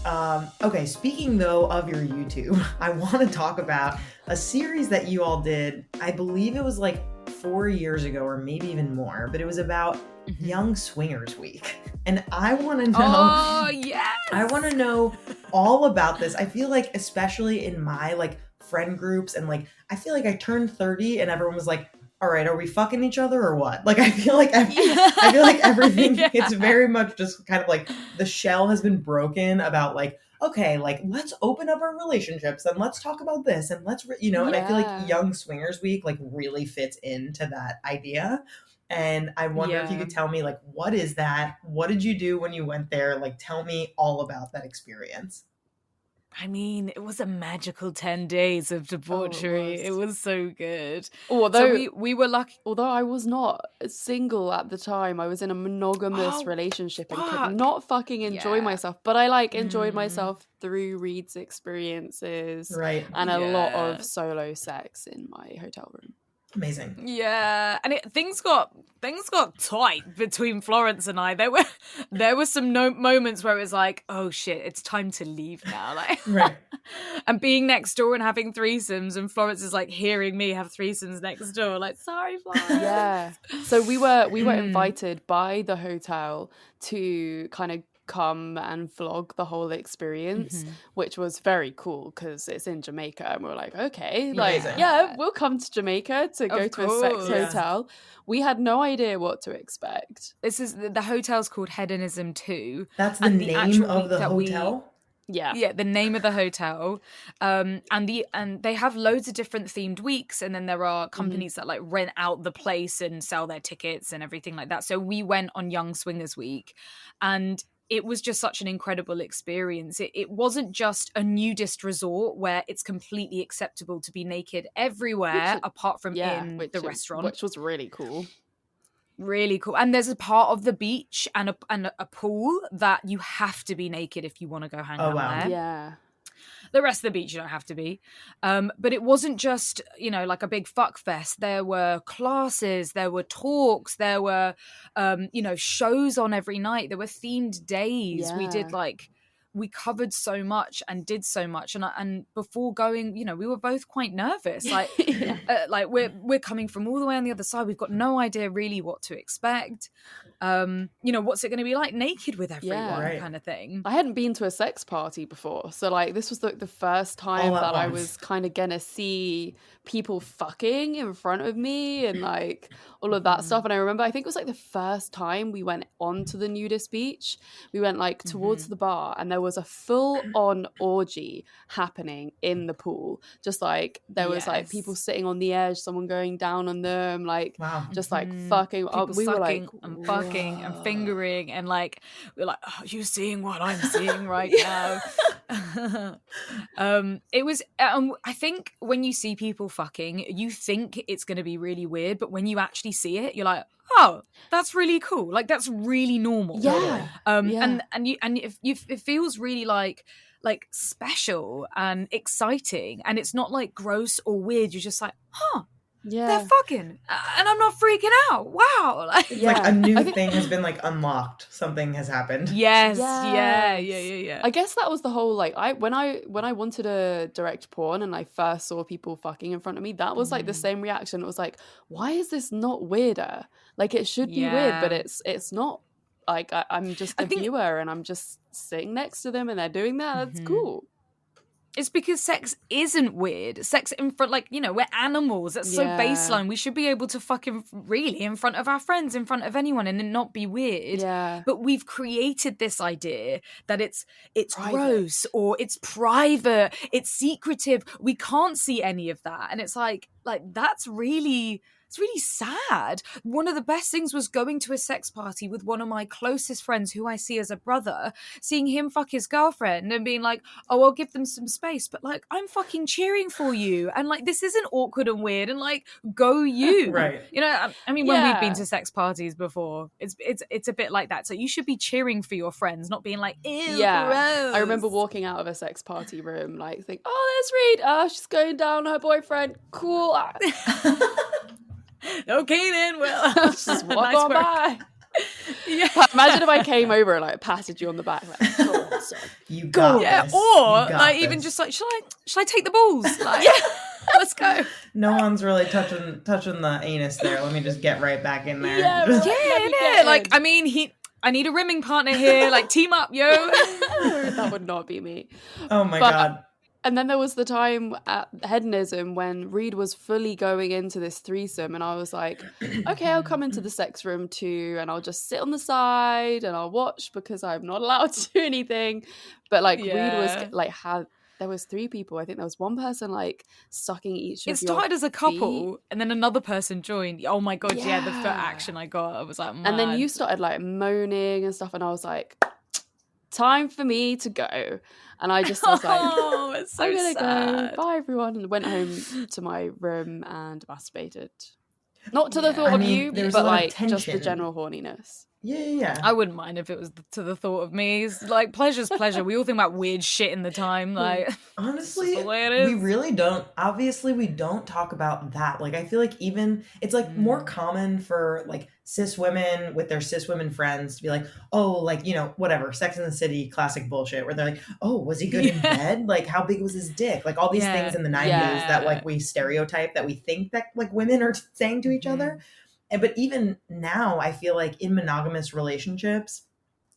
Okay, speaking though of your YouTube, I want to talk about a series that you all did. I believe it was like 4 years ago or maybe even more, but it was about Young Swingers Week. And I want to know I want to know all about this. I feel like especially in my like friend groups and like I feel like I turned 30 and everyone was like, all right, are we fucking each other or what? Like, I feel like everything, it's very much just kind of like the shell has been broken about like, okay, like let's open up our relationships and let's talk about this and let's, and I feel like Young Swingers Week like really fits into that idea. And I wonder if you could tell me like, what is that? What did you do when you went there? Like, tell me all about that experience. I mean, it was a magical 10 days of debauchery. It was so good. Although so we were lucky. Although I was not single at the time, I was in a monogamous relationship and could not fucking enjoy myself. But I like enjoyed myself through Reed's experiences, right? And a lot of solo sex in my hotel room. Amazing. Yeah, and things got tight between Florence and I. There were some moments where it was like, oh shit, it's time to leave now. Like, right. And being next door and having threesomes, and Florence is like hearing me have threesomes next door. Like, sorry, Florence. Yeah. So we were invited by the hotel to kind of come and vlog the whole experience, which was very cool because it's in Jamaica and we're like, okay, like we'll come to Jamaica to go to a sex hotel. We had no idea what to expect. This is the hotel's called Hedonism 2. That's the name of the hotel? Yeah, the name of the hotel. And they have loads of different themed weeks, and then there are companies that like rent out the place and sell their tickets and everything like that. So we went on Young Swingers Week, and it was just such an incredible experience. It wasn't just a nudist resort where it's completely acceptable to be naked everywhere apart from in the restaurant. Which was really cool. Really cool. And there's a part of the beach and a pool that you have to be naked if you want to go hang out there. Yeah. The rest of the beach you don't have to be. But it wasn't just, like a big fuck fest. There were classes, there were talks, there were, shows on every night. There were themed days. Yeah. We did we covered so much and did so much. And before going, we were both quite nervous. Like, we're coming from all the way on the other side. We've got no idea really what to expect. What's it going to be like naked with everyone kind of thing. I hadn't been to a sex party before. So like this was the first time that I was kind of going to see people fucking in front of me and like all of that stuff. And I remember, I think it was like the first time we went onto the nudist beach. We went like towards the bar and there was a full on orgy happening in the pool. Just like there was like people sitting on the edge, someone going down on them, like just like fucking up. We were like and fucking and fingering and like we're like, oh, you seeing what I'm seeing right now? It was I think when you see people fucking, you think it's going to be really weird, but when you actually see it, you're like, oh, that's really cool. Like that's really normal. And it feels really like special and exciting, and it's not like gross or weird. You're just like, huh. Yeah, they're fucking, and I'm not freaking out. Wow, it's like a new thing has been like unlocked. Something has happened. Yes. Yeah. I guess that was the whole like when I wanted to direct porn and I first saw people fucking in front of me, that was like the same reaction. It was like, why is this not weirder? Like it should be weird, but it's not. Like I'm just a viewer and I'm just sitting next to them and they're doing that. That's cool. It's because sex isn't weird. Sex in front, we're animals. That's so baseline. We should be able to fucking really in front of our friends, in front of anyone, and it not be weird. Yeah. But we've created this idea that it's gross or it's private, it's secretive. We can't see any of that, and it's like that's really. It's really sad. One of the best things was going to a sex party with one of my closest friends who I see as a brother, seeing him fuck his girlfriend and being like, oh, I'll give them some space. But like, I'm fucking cheering for you. And like, this isn't awkward and weird and like, go you. Right. I mean, when we've been to sex parties before, it's a bit like that. So you should be cheering for your friends, not being like, ew, gross. I remember walking out of a sex party room, like, think, oh, there's Reed. Oh, she's going down her boyfriend. Cool. Okay then, well, just walk on by. Yeah. But imagine if I came over and like patted you on the back, like, go on, son. You got Yeah, this. or You got like even this. just like, should I take the balls? Like, let's go. No one's really touching the anus there. Let me just get right back in there. Yeah, Yeah, let me get innit? Like, in. I mean, I need a rimming partner here. Like, team up, yo. That would not be me. Oh my God. And then there was the time at Hedonism when Reed was fully going into this threesome, and I was like, okay, I'll come into the sex room too, and I'll just sit on the side and I'll watch because I'm not allowed to do anything. But like Reed was like, there was 3 people. I think there was one person like sucking each of It started as a couple, feet. and then another person joined. Oh my God, yeah, the foot action I got. I was like, and then you started like moaning and stuff, and I was like, time for me to go. And I just was like, oh, it's so I'm gonna sad. go. Bye, everyone. And went home to my room and masturbated. Not to the thought of you, but like just the general horniness. Yeah. I wouldn't mind if it was to the thought of me. It's like, pleasure's pleasure. We all think about weird shit in the time. Like, honestly, the way it is. We really don't. Obviously, we don't talk about that. Like, I feel like even it's like more common for like cis women with their cis women friends to be like, oh, like, you know, whatever, Sex and the City, classic bullshit, where they're like, oh, was he good in bed? Like, how big was his dick? Like, all these things in the 90s that like we stereotype that we think that like women are saying to each other. But even now, I feel like in monogamous relationships,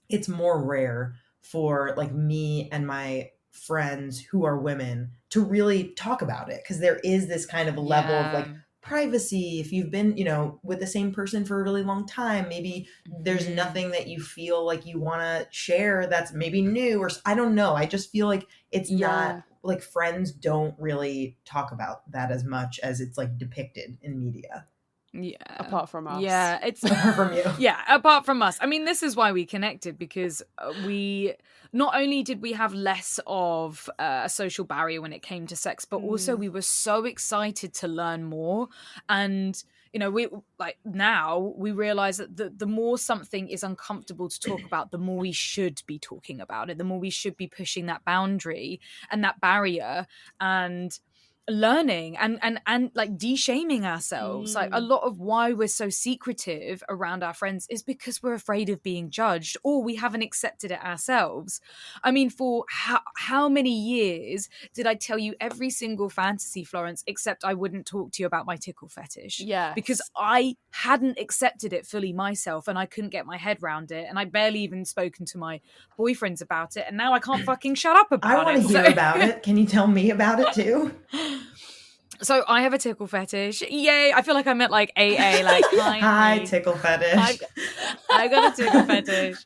it's more rare for like me and my friends who are women to really talk about it, because there is this kind of level of like privacy. If you've been, you know, with the same person for a really long time, maybe there's nothing that you feel like you want to share that's maybe new, or I don't know. I just feel like it's not like friends don't really talk about that as much as it's like depicted in media. Yeah. Apart from us. Yeah, it's apart from you. Yeah, apart from us. I mean, this is why we connected, because we not only did we have less of a social barrier when it came to sex, but also we were so excited to learn more. And you know, we like now we realize that the more something is uncomfortable to talk about, the more we should be talking about it, the more we should be pushing that boundary and that barrier and learning and like de-shaming ourselves. Like a lot of why we're so secretive around our friends is because we're afraid of being judged, or we haven't accepted it ourselves. I mean, for how many years did I tell you every single fantasy, Florence, except I wouldn't talk to you about my tickle fetish? Yeah, because I hadn't accepted it fully myself, and I couldn't get my head around it, and I barely even spoken to my boyfriends about it, and now I can't fucking shut up about it. I want to hear about it. Can you tell me about it too? So I have a tickle fetish. Yay. I feel like I meant like AA, like hi tickle fetish. I got a tickle fetish.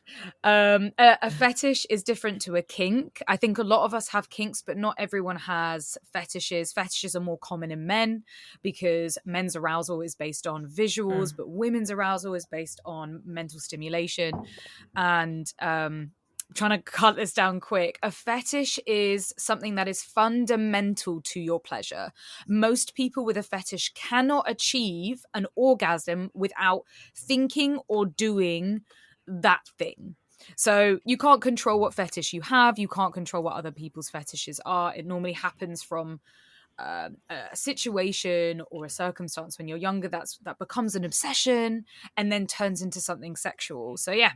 A fetish is different to a kink. I think a lot of us have kinks, but not everyone has fetishes. Fetishes are more common in men because men's arousal is based on visuals, but women's arousal is based on mental stimulation. And trying to cut this down quick. A fetish is something that is fundamental to your pleasure. Most people with a fetish cannot achieve an orgasm without thinking or doing that thing. So you can't control what fetish you have. You can't control what other people's fetishes are. It normally happens from a situation or a circumstance when you're younger that becomes an obsession and then turns into something sexual. So yeah,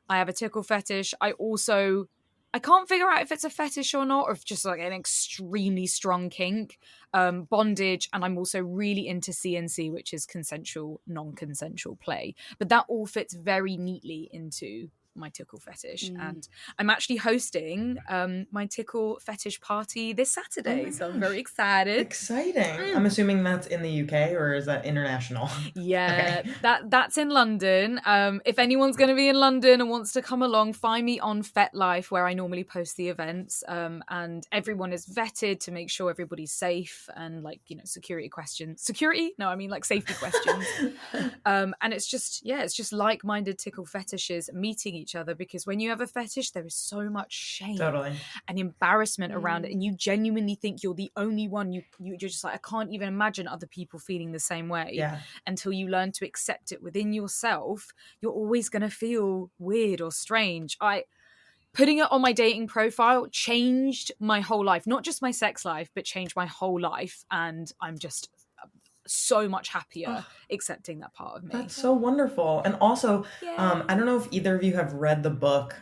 I have a tickle fetish. I can't figure out if it's a fetish or not, or if just like an extremely strong kink, bondage. And I'm also really into CNC, which is consensual, non-consensual play. But that all fits very neatly into my tickle fetish. And I'm actually hosting my tickle fetish party this Saturday. So I'm very excited. Exciting. I'm assuming that's in the UK, or is that international? Yeah, okay. that's in London. If anyone's going to be in London and wants to come along, find me on FetLife, where I normally post the events. And everyone is vetted to make sure everybody's safe, and like, you know, security questions. Like safety questions. And it's just like-minded tickle fetishes meeting each other, because when you have a fetish, there is so much shame and embarrassment around it, and you genuinely think you're the only one. You're just like, I can't even imagine other people feeling the same way. Until you learn to accept it within yourself, you're always going to feel weird or strange. Putting it on my dating profile changed my whole life, not just my sex life, but changed my whole life. And I'm just so much happier accepting that part of me. That's so wonderful. And also, I don't know if either of you have read the book,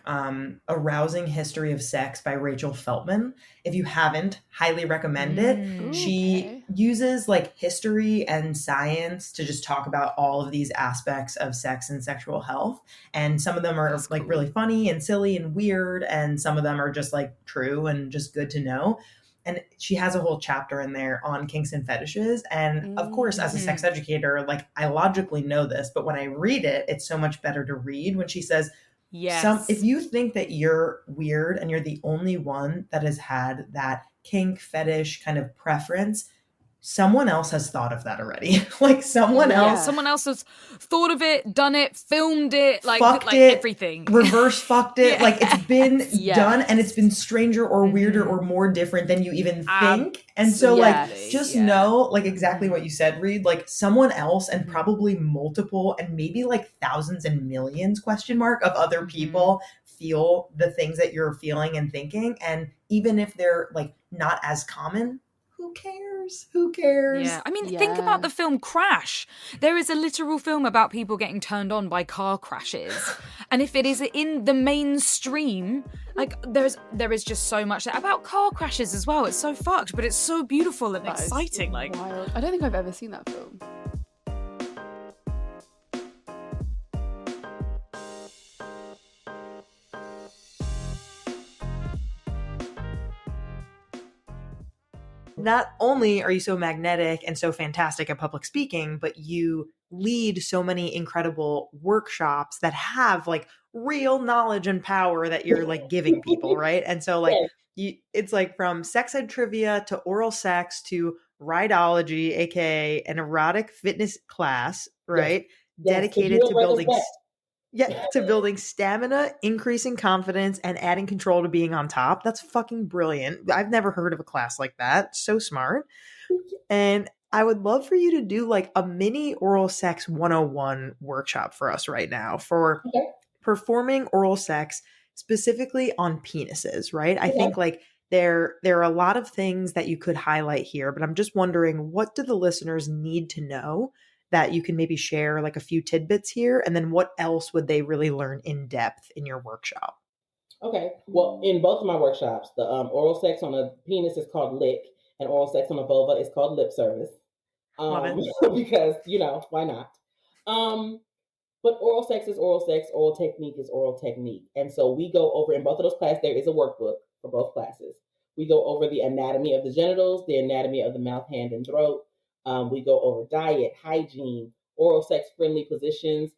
Arousing History of Sex by Rachel Feltman. If you haven't, highly recommend it. She uses like history and science to just talk about all of these aspects of sex and sexual health. And some of them are like really funny and silly and weird. And some of them are just like true and just good to know. And she has a whole chapter in there on kinks and fetishes. And of course, as a sex educator, like I logically know this, but when I read it, it's so much better to read when she says, if you think that you're weird and you're the only one that has had that kink fetish kind of preference, someone else has thought of that already. Like someone else has thought of it, done it, filmed it, like everything. Reverse fucked it. Like it's been done, and it's been stranger or weirder or more different than you even think. And so like just know, like exactly what you said, Reed, like someone else and probably multiple and maybe like thousands and millions of other people feel the things that you're feeling and thinking. And even if they're like not as common, who cares? Who cares? Yeah. I mean, think about the film Crash. There is a literal film about people getting turned on by car crashes. And if it is in the mainstream, like there is just so much about car crashes as well. It's so fucked, but it's so beautiful and exciting. Like wild. I don't think I've ever seen that film. Not only are you so magnetic and so fantastic at public speaking, but you lead so many incredible workshops that have like real knowledge and power that you're like giving people, right? And so like it's like from sex ed trivia to oral sex to rideology, aka an erotic fitness class, right? Dedicated to building stamina, increasing confidence, and adding control to being on top. That's fucking brilliant. I've never heard of a class like that. So smart. And I would love for you to do like a mini oral sex 101 workshop for us right now for performing oral sex specifically on penises, right? I think like there are a lot of things that you could highlight here, but I'm just wondering, what do the listeners need to know that you can maybe share like a few tidbits here? And then what else would they really learn in depth in your workshop? Okay. Well, in both of my workshops, the oral sex on a penis is called lick, and oral sex on a vulva is called lip service. Because, why not? But oral sex is oral sex, oral technique is oral technique. And so we go over, in both of those classes, there is a workbook for both classes. We go over the anatomy of the genitals, the anatomy of the mouth, hand, and throat. We go over diet, hygiene, oral sex friendly positions,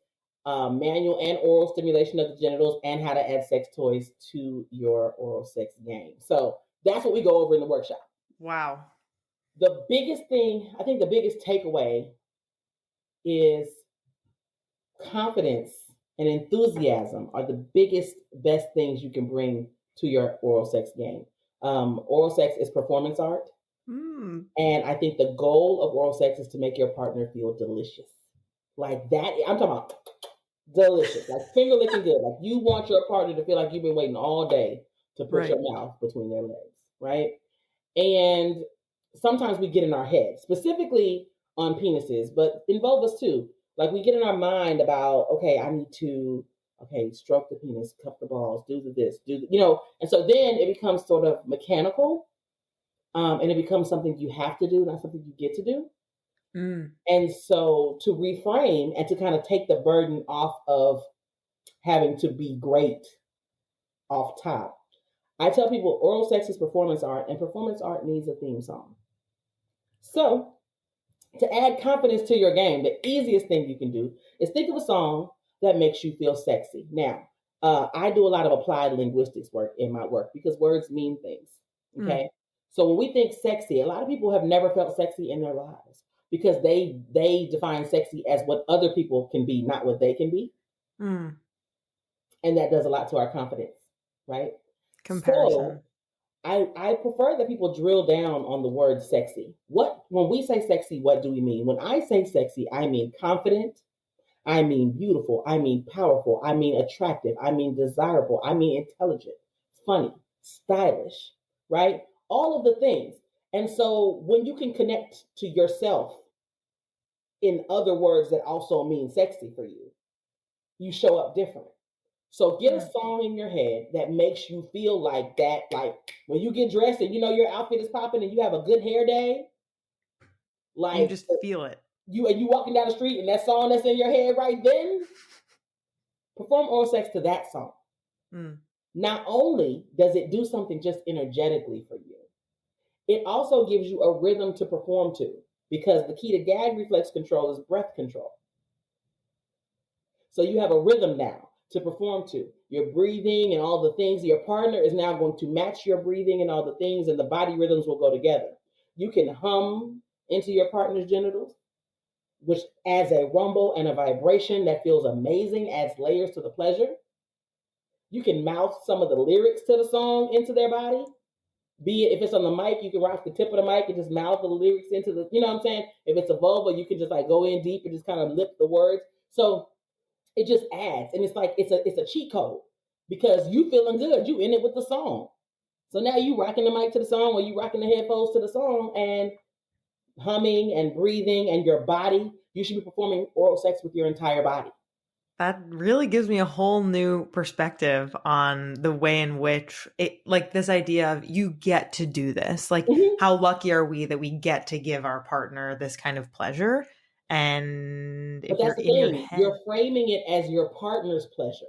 manual and oral stimulation of the genitals, and how to add sex toys to your oral sex game. So that's what we go over in the workshop. Wow. The biggest thing, I think the biggest takeaway is confidence and enthusiasm are the best things you can bring to your oral sex game. Oral sex is performance art. And I think the goal of oral sex is to make your partner feel delicious. Like that, I'm talking about delicious, like finger licking good. Like you want your partner to feel like you've been waiting all day to put your mouth between their legs, right? And sometimes we get in our head, specifically on penises, but in vulvas too. Like we get in our mind about, I need to, stroke the penis, cup the balls, do this, and so then it becomes sort of mechanical. And it becomes something you have to do, not something you get to do. And so to reframe and to kind of take the burden off of having to be great off top, I tell people oral sex is performance art, and performance art needs a theme song. So to add confidence to your game, the easiest thing you can do is think of a song that makes you feel sexy. Now, I do a lot of applied linguistics work in my work because words mean things, okay? So when we think sexy, a lot of people have never felt sexy in their lives because they define sexy as what other people can be, not what they can be. And that does a lot to our confidence, right? Comparison. So I prefer that people drill down on the word sexy. When we say sexy, what do we mean? When I say sexy, I mean confident, I mean beautiful, I mean powerful, I mean attractive, I mean desirable, I mean intelligent, funny, stylish, right? All of the things. And so when you can connect to yourself in other words that also mean sexy for you, you show up different. So get a song in your head that makes you feel like that. Like when you get dressed and you know your outfit is popping and you have a good hair day, like you just feel it. You walking down the street and that song that's in your head right then, perform oral sex to that song. Not only does it do something just energetically for you, it also gives you a rhythm to perform to, because the key to gag reflex control is breath control. So you have a rhythm now to perform to. Your breathing and all the things, your partner is now going to match your breathing and all the things, and the body rhythms will go together. You can hum into your partner's genitals, which adds a rumble and a vibration that feels amazing, adds layers to the pleasure. You can mouth some of the lyrics to the song into their body. Be it if it's on the mic, you can rock the tip of the mic and just mouth the lyrics into the, you know what I'm saying? If it's a vulva, you can just like go in deep and just kind of lip the words. So it just adds, and it's like it's a cheat code because you feeling good, you in it with the song. So now you rocking the mic to the song, or you rocking the headphones to the song, and humming and breathing, and your body. You should be performing oral sex with your entire body. That really gives me a whole new perspective on the way in which it, like this idea of you get to do this. Like, how lucky are we that we get to give our partner this kind of pleasure? And if you're in your head, you're framing it as your partner's pleasure.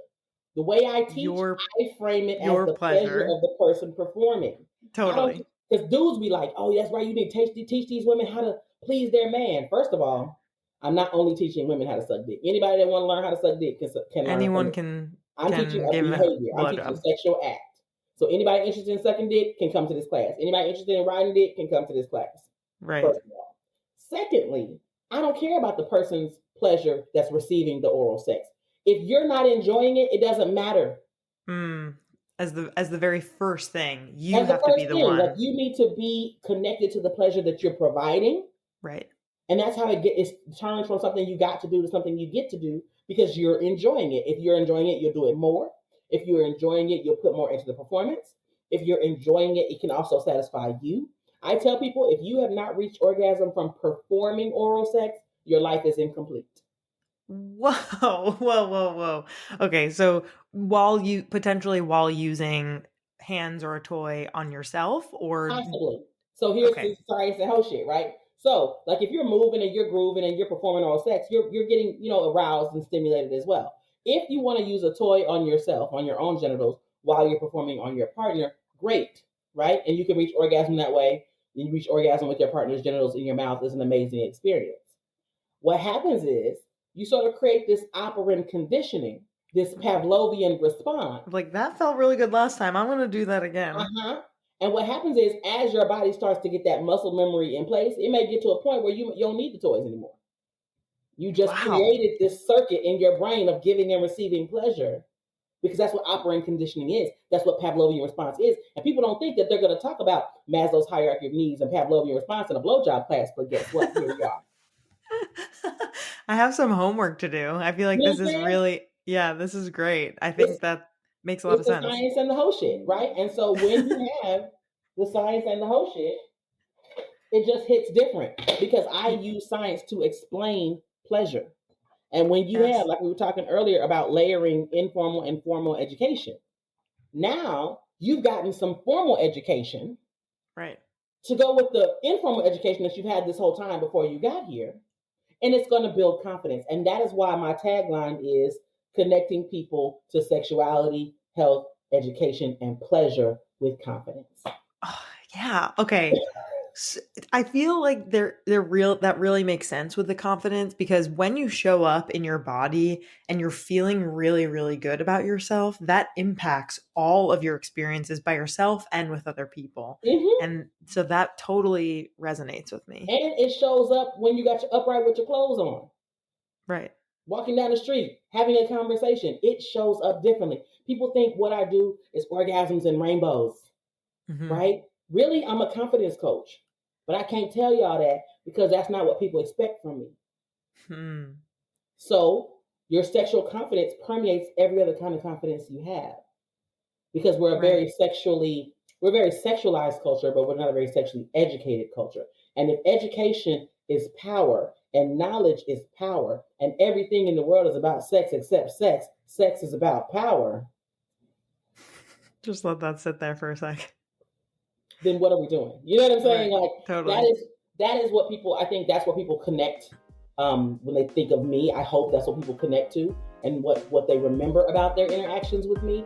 The way I teach, I frame it as the pleasure of the person performing. Totally. Because dudes be like, oh, that's right, you need to teach these women how to please their man. First of all, I'm not only teaching women how to suck dick. Anybody that want to learn how to suck dick can learn. Anyone can. I'm teaching a behavior. I'm teaching a sexual act. So anybody interested in sucking dick can come to this class. Anybody interested in riding dick can come to this class. Right. First of all. Secondly, I don't care about the person's pleasure that's receiving the oral sex. If you're not enjoying it, it doesn't matter. As the very first thing, you have to be the one. Like, you need to be connected to the pleasure that you're providing. Right. And that's how it turns from something you got to do to something you get to do, because you're enjoying it. If you're enjoying it, you'll do it more. If you're enjoying it, you'll put more into the performance. If you're enjoying it, it can also satisfy you. I tell people, if you have not reached orgasm from performing oral sex, your life is incomplete. Whoa. Okay, so while using hands or a toy on yourself, or possibly. So here's the science and whole shit, right? So, like, if you're moving and you're grooving and you're performing oral sex, you're getting, aroused and stimulated as well. If you want to use a toy on yourself, on your own genitals, while you're performing on your partner, great, right? And you can reach orgasm that way. You reach orgasm with your partner's genitals in your mouth. Is an amazing experience. What happens is you sort of create this operant conditioning, this Pavlovian response. Like, that felt really good last time. I'm going to do that again. And what happens is, as your body starts to get that muscle memory in place, it may get to a point where you don't need the toys anymore. You just created this circuit in your brain of giving and receiving pleasure, because that's what operant conditioning is. That's what Pavlovian response is. And people don't think that they're going to talk about Maslow's hierarchy of needs and Pavlovian response in a blowjob class, but guess what? Here we are. I have some homework to do. I feel like this is really, this is great. I think that makes a lot of sense. The science and the whole shit, right? And so when you have the science and the whole shit, it just hits different, because I use science to explain pleasure. And when you have, like we were talking earlier about layering informal and formal education, now you've gotten some formal education, right, to go with the informal education that you've had this whole time before you got here. And it's going to build confidence. And that is why my tagline is connecting people to sexuality, health, education, and pleasure with confidence. Oh, yeah. Okay. So I feel like that really makes sense with the confidence, because when you show up in your body and you're feeling really, really good about yourself, that impacts all of your experiences by yourself and with other people. And so that totally resonates with me. And it shows up when you got your upright with your clothes on. Right. Walking down the street, having a conversation, it shows up differently. People think what I do is orgasms and rainbows, right? Really, I'm a confidence coach. But I can't tell y'all that, because that's not what people expect from me. So your sexual confidence permeates every other kind of confidence you have, because we're a very sexualized culture, but we're not a very sexually educated culture. And if education is power, And knowledge is power. And everything in the world is about sex except sex. Sex is about power. Just let that sit there for a sec. Then what are we doing? You know what I'm saying? Right. Like, totally. That is what people, I think that's what people connect when they think of me. I hope that's what people connect to and what they remember about their interactions with me.